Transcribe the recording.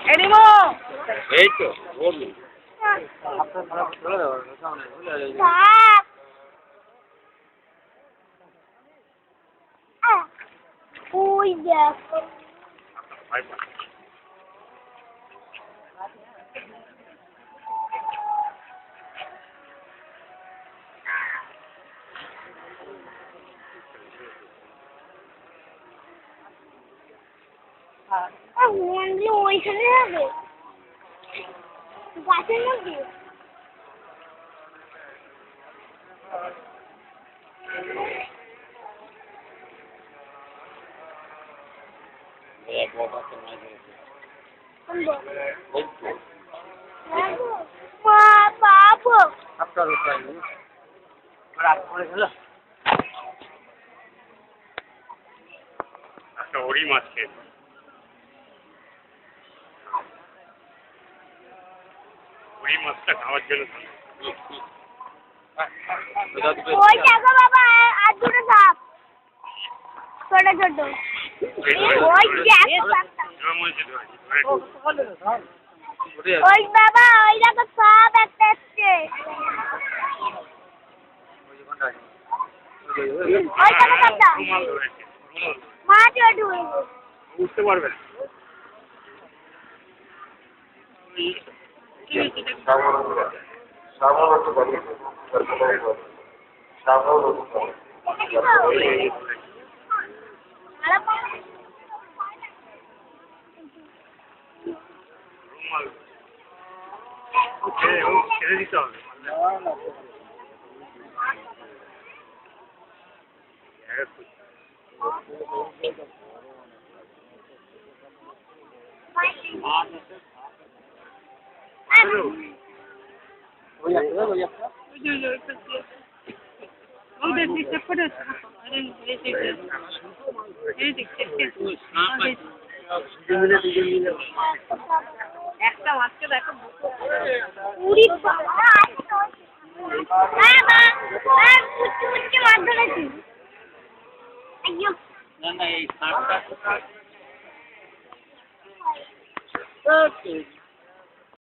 anymore এই তো বলুন ওই দেখ ওইখানে যাবে গাছের মধ্যে একটা ওরি মাছ খেয়ে ওই মাছটা খাওয়ার জন্য ওই দেখো বাবা আর দুটো সাপ ছোট ছোট ওই ওই বাবা ওই দেখো সাপ একটা এসছে ওই দেখো সাপটা মাছ ওঠু বুঝতে পারবেন ছেড়ে দিতে হবে একটা মাছকে দেখো উড়ি মাছ ধরেছি না এই